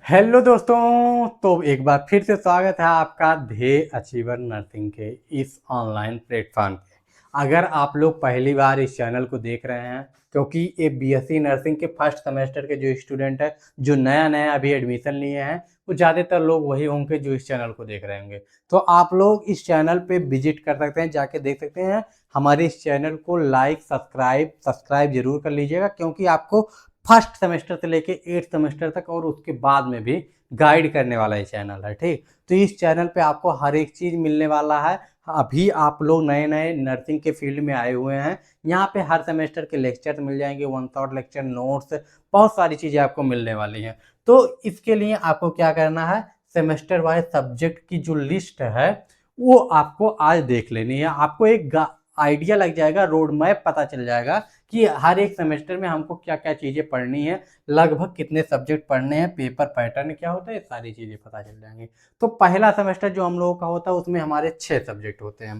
Hello दोस्तों। तो एक बार फिर से स्वागत है आपका ध्येय अचीवर नर्सिंग के इस ऑनलाइन प्लेटफॉर्म पे। अगर आप लोग पहली बार इस चैनल को देख रहे हैं, क्योंकि ये बीएससी नर्सिंग के फर्स्ट सेमेस्टर के जो स्टूडेंट है, जो नया नया अभी एडमिशन लिए हैं, वो ज़्यादातर लोग वही होंगे जो इस चैनल को देख रहे होंगे। तो आप लोग इस चैनल पे विजिट कर सकते हैं, जाके देख सकते हैं। हमारे इस चैनल को लाइक सब्सक्राइब जरूर कर लीजिएगा, क्योंकि आपको फर्स्ट सेमेस्टर से लेके 8th सेमेस्टर तक और उसके बाद में भी गाइड करने वाला ये चैनल है। ठीक, तो इस चैनल पे आपको हर एक चीज़ मिलने वाला है। अभी आप लोग नए नए नर्सिंग के फील्ड में आए हुए हैं, यहाँ पे हर सेमेस्टर के लेक्चर मिल जाएंगे, वन शॉट लेक्चर, नोट्स, बहुत सारी चीज़ें आपको मिलने वाली हैं। तो इसके लिए आपको क्या करना है, सेमेस्टर वाइज सब्जेक्ट की जो लिस्ट है वो आपको आज देख लेनी है। आपको एक आइडिया लग जाएगा, रोड मैप पता चल जाएगा कि हर एक सेमेस्टर में हमको क्या क्या चीज़ें पढ़नी है, लगभग कितने सब्जेक्ट पढ़ने हैं, पेपर पैटर्न क्या होता है, सारी चीज़ें पता चल जाएंगी। तो पहला सेमेस्टर जो हम लोगों का होता है उसमें हमारे 6 सब्जेक्ट होते हैं।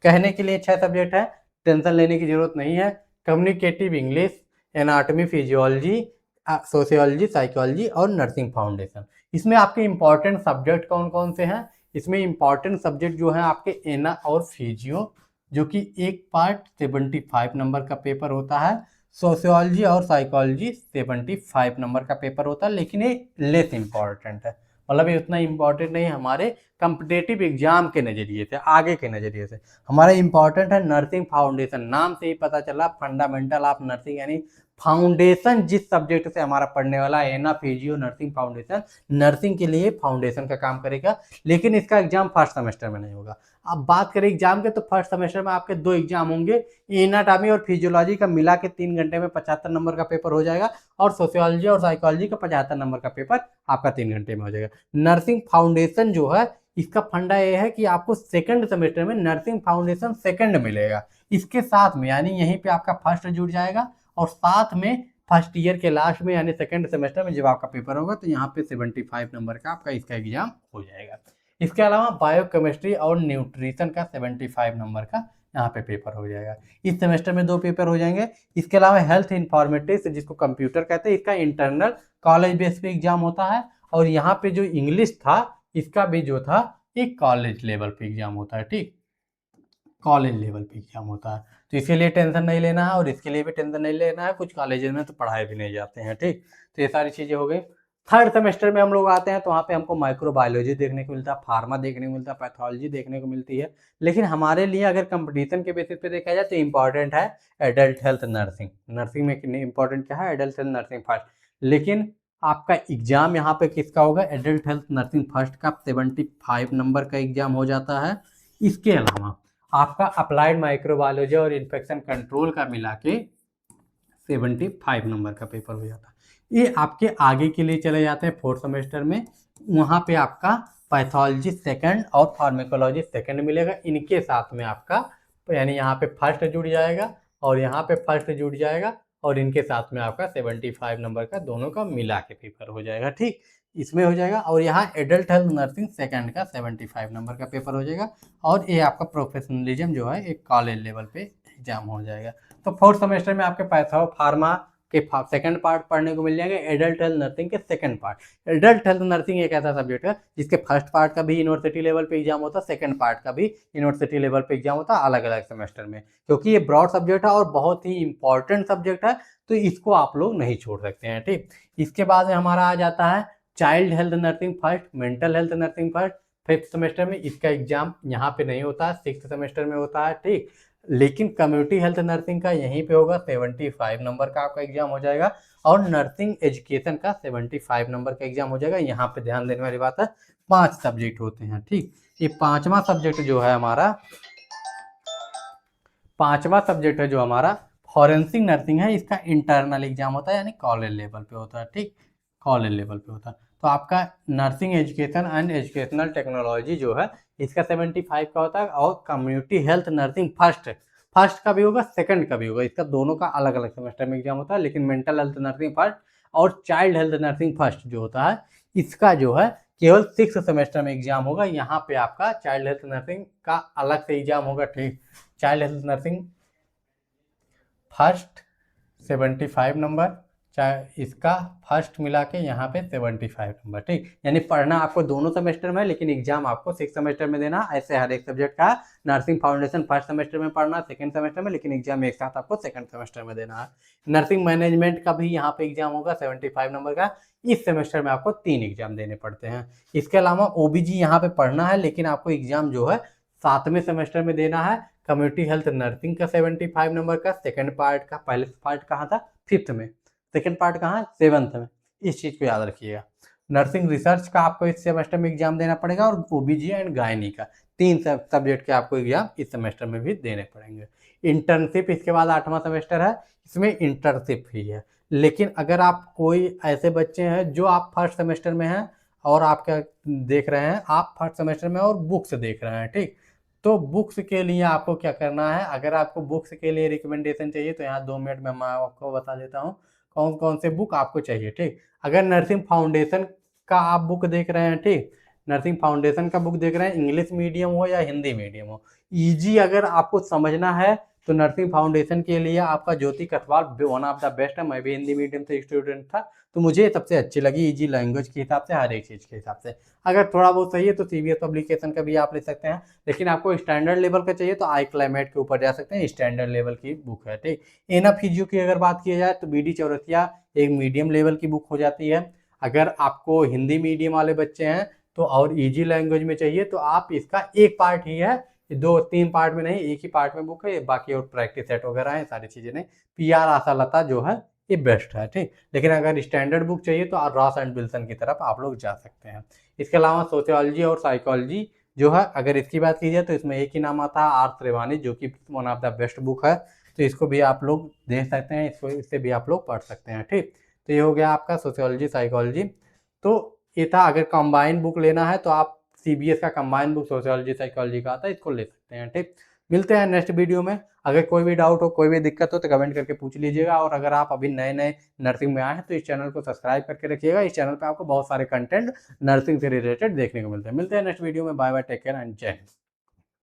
कहने के लिए 6 सब्जेक्ट है, टेंशन लेने की जरूरत नहीं है। Communicative English, anatomy physiology, sociology, psychology और नर्सिंग फाउंडेशन। इसमें आपके इंपॉर्टेंट सब्जेक्ट कौन कौन से हैं? इसमें इंपॉर्टेंट सब्जेक्ट जो है आपके एना और फिजियो, जो कि एक पार्ट 75 नंबर का पेपर होता है। सोशियोलॉजी और साइकोलॉजी 75 नंबर का पेपर होता है, लेकिन ये लेस इंपॉर्टेंट है। मतलब ये उतना इंपॉर्टेंट नहीं है हमारे कंपिटेटिव एग्जाम के नज़रिए से, आगे के नज़रिए से। हमारा इंपॉर्टेंट है नर्सिंग फाउंडेशन। नाम से ही पता चला, फंडामेंटल ऑफ नर्सिंग, यानी फाउंडेशन जिस सब्जेक्ट से हमारा पढ़ने वाला है, एना फिजियो नर्सिंग फाउंडेशन, नर्सिंग के लिए फाउंडेशन का काम करेगा। लेकिन इसका एग्जाम फर्स्ट सेमेस्टर में नहीं होगा। अब बात करें एग्जाम के, तो फर्स्ट सेमेस्टर में आपके 2 एग्जाम होंगे। एनाटॉमी और फिजियोलॉजी का मिला के 3 घंटे में 75 नंबर का पेपर हो जाएगा, और सोशियोलॉजी और साइकोलॉजी का 75 नंबर का पेपर आपका 3 घंटे में हो जाएगा। नर्सिंग फाउंडेशन जो है, इसका फंडा ये है कि आपको सेकंड सेमेस्टर में नर्सिंग फाउंडेशन सेकंड मिलेगा। इसके साथ में यानी यहीं पे आपका फर्स्ट जुड़ जाएगा, और साथ में फर्स्ट ईयर के लास्ट में यानी सेकंड सेमेस्टर में जब आपका पेपर होगा, तो यहाँ पे 75 नंबर का आपका इसका एग्जाम हो जाएगा। इसके अलावा बायोकेमिस्ट्री और न्यूट्रिशन का 75 नंबर का यहाँ पे पेपर हो जाएगा। इस सेमेस्टर में 2 पेपर हो जाएंगे। इसके अलावा हेल्थ इंफॉर्मेटिक्स, जिसको कंप्यूटर कहते हैं, इसका इंटरनल कॉलेज बेस पे एग्जाम होता है। और यहाँ पे जो इंग्लिश था, इसका भी जो था एक कॉलेज लेवल पे एग्जाम होता है। ठीक, कॉलेज लेवल पे एग्जाम होता है, तो इसके लिए टेंशन नहीं लेना है, और इसके लिए भी टेंशन नहीं लेना है। कुछ कॉलेजेस में तो पढ़ाए भी नहीं जाते हैं। ठीक, तो ये सारी चीज़ें हो गई। थर्ड सेमेस्टर में हम लोग आते हैं, तो वहाँ पे हमको माइक्रोबायोलॉजी देखने को मिलता है, फार्मा देखने को मिलता है, पैथोलॉजी देखने को मिलती है। लेकिन हमारे लिए अगर कंपटीशन के बेसिस पे देखा जाए, तो इंपॉर्टेंट है एडल्ट हेल्थ नर्सिंग। नर्सिंग में इंपॉर्टेंट क्या है? Adult health nursing first. लेकिन आपका एग्जाम यहाँ पे किसका होगा? एडल्ट हेल्थ नर्सिंग फर्स्ट का 75 नंबर का एग्जाम हो जाता है। इसके अलावा आपका अप्लाइड माइक्रोबायोलॉजी और इन्फेक्शन कंट्रोल का मिला के 75 नंबर का पेपर हो जाता है। ये आपके आगे के लिए चले जाते हैं फोर्थ सेमेस्टर में। वहाँ पे आपका पैथोलॉजी सेकंड और फार्मेकोलॉजी सेकंड मिलेगा। इनके साथ में आपका यानी यहाँ पे फर्स्ट जुड़ जाएगा, और यहाँ पे फर्स्ट जुड़ जाएगा, और इनके साथ में आपका 75 नंबर का दोनों का मिला के पेपर हो जाएगा। ठीक, इसमें हो जाएगा। और यहाँ एडल्ट हेल्थ नर्सिंग सेकंड का 75 नंबर का पेपर हो जाएगा, और ये आपका प्रोफेशनलिज्म जो है एक कॉलेज लेवल पे एग्जाम हो जाएगा। तो फोर्थ सेमेस्टर में आपके पैथो फार्मा के सेकंड पार्ट पढ़ने को मिल जाएंगे, एडल्ट हेल्थ नर्सिंग के second part. Adult health nursing एक ऐसा सब्जेक्ट है जिसके फर्स्ट पार्ट का भी यूनिवर्सिटी लेवल पे एग्जाम होता है, सेकंड पार्ट का भी यूनिवर्सिटी लेवल पे एग्जाम होता है, अलग अलग सेमेस्टर में। क्योंकि ये ब्रॉड सब्जेक्ट है और बहुत ही इंपॉर्टेंट सब्जेक्ट है, तो इसको आप लोग नहीं छोड़ सकते हैं। ठीक, इसके बाद में हमारा आ जाता है child health nursing first, mental health nursing first. Fifth semester में इसका एग्जाम यहाँ पे नहीं होता है, सिक्स सेमेस्टर में होता है। ठीक, लेकिन कम्युनिटी हेल्थ नर्सिंग का यहीं पे होगा, 75 नंबर का आपका एग्जाम हो जाएगा। और नर्सिंग एजुकेशन का 75 नंबर का एग्जाम हो जाएगा। यहाँ पे ध्यान देने वाली बात है, 5 सब्जेक्ट होते हैं। ठीक, ये पांचवा सब्जेक्ट जो है हमारा, पांचवा सब्जेक्ट है जो हमारा फॉरेंसिक नर्सिंग है, इसका इंटरनल एग्जाम होता है, यानी कॉलेज लेवल पे होता है। ठीक, कॉलेज लेवल पे होता है। तो आपका nursing education and educational technology जो है, इसका 75 का होता है। और community health nursing first, first का भी होगा, सेकंड का भी होगा। इसका दोनों का अलग अलग सेमेस्टर में एग्जाम होता है। लेकिन मेंटल हेल्थ नर्सिंग फर्स्ट और चाइल्ड हेल्थ नर्सिंग फर्स्ट जो होता है, इसका जो है केवल 6 सेमेस्टर में एग्जाम होगा। यहाँ पे आपका चाइल्ड हेल्थ नर्सिंग का अलग से एग्जाम होगा। ठीक, child health nursing first 75 number, चाहे इसका फर्स्ट मिला के यहाँ पे 75 नंबर, ठीक। यानी पढ़ना आपको दोनों सेमेस्टर में, लेकिन एग्जाम आपको 6 सेमेस्टर में देना। ऐसे हर एक सब्जेक्ट का नर्सिंग फाउंडेशन फर्स्ट सेमेस्टर में पढ़ना, सेकंड सेमेस्टर में, लेकिन एग्जाम एक साथ आपको सेकंड सेमेस्टर में देना है। नर्सिंग मैनेजमेंट का भी यहाँ पे एग्जाम होगा 75 नंबर का। इस सेमेस्टर में आपको 3 एग्जाम देने पड़ते हैं। इसके अलावा ओबीजी यहाँ पे पढ़ना है, लेकिन आपको एग्जाम जो है 7वें सेमेस्टर में देना है। कम्युनिटी हेल्थ नर्सिंग का 75 नंबर का सेकंड पार्ट का, पहले पार्ट कहाँ था 5th में, सेकंड पार्ट कहाँ 7th में। इस चीज़ को याद रखिएगा। नर्सिंग रिसर्च का आपको इस सेमेस्टर में एग्जाम देना पड़ेगा, और ओबीजी एंड गायनी का 3 सब्जेक्ट के आपको एग्जाम इस सेमेस्टर में भी देने पड़ेंगे। इंटर्नशिप इसके बाद 8वां सेमेस्टर है, इसमें इंटर्नशिप ही है। लेकिन अगर आप कोई ऐसे बच्चे हैं जो आप फर्स्ट सेमेस्टर में हैं और आप क्या देख रहे हैं, आप फर्स्ट सेमेस्टर में और बुक्स देख रहे हैं, ठीक। तो बुक्स के लिए आपको क्या करना है, अगर आपको बुक्स के लिए रिकमेंडेशन चाहिए तो यहाँ 2 मिनट में मैं आपको बता देता हूँ कौन कौन से बुक आपको चाहिए, ठीक। अगर नर्सिंग फाउंडेशन का आप बुक देख रहे हैं, ठीक, नर्सिंग फाउंडेशन का बुक देख रहे हैं, इंग्लिश मीडियम हो या हिंदी मीडियम हो, ईजी अगर आपको समझना है तो नर्सिंग फाउंडेशन के लिए आपका ज्योति कथवाल वन ऑफ द बेस्ट है। मैं भी हिंदी मीडियम से स्टूडेंट था, तो मुझे सबसे अच्छी लगी, इजी लैंग्वेज के हिसाब से, हर एक चीज़ के हिसाब से। अगर थोड़ा बहुत सही है तो सीबीएस पब्लिकेशन का भी आप ले सकते हैं, लेकिन आपको स्टैंडर्ड लेवल का चाहिए तो आई क्लाइमेट के ऊपर जा सकते हैं, स्टैंडर्ड लेवल की बुक है, ठीक। एना फिजियो की अगर बात की जाए तो बीडी चौरसिया एक मीडियम लेवल की बुक हो जाती है। अगर आपको हिंदी मीडियम वाले बच्चे हैं तो और इजी लैंग्वेज में चाहिए तो आप इसका एक पार्ट ही है, 2-3 पार्ट में नहीं, एक ही पार्ट में बुक है, बाकी और प्रैक्टिस सेट वगैरह है, सारी चीज़ें नहीं। पीआर आशालता जो है ये बेस्ट है, ठीक। लेकिन अगर स्टैंडर्ड बुक चाहिए तो रॉस एंड विल्सन की तरफ आप लोग जा सकते हैं। इसके अलावा सोशियोलॉजी और साइकोलॉजी जो है, अगर इसकी बात की जाए तो इसमें एक ही नाम आता है, आर त्रिवानी, जो कि one of the best book है। तो इसको भी आप लोग देख सकते हैं, इससे भी आप लोग पढ़ सकते हैं, ठीक। तो ये हो गया आपका सोशियोलॉजी साइकोलॉजी। तो ये था, अगर कंबाइन बुक लेना है तो आप सीबीएस का कंबाइन बुक सोशियोलॉजी साइकोलॉजी का आता है, इसको ले सकते हैं, ठीक। मिलते हैं नेक्स्ट वीडियो में। अगर कोई भी डाउट हो, कोई भी दिक्कत हो तो कमेंट करके पूछ लीजिएगा। और अगर आप अभी नए नए नर्सिंग में आए हैं तो इस चैनल को सब्सक्राइब करके रखिएगा। इस चैनल पे आपको बहुत सारे कंटेंट नर्सिंग से रिलेटेड देखने को मिलते हैं। मिलते हैं नेक्स्ट वीडियो में। Bye bye, take care and जय हिंद।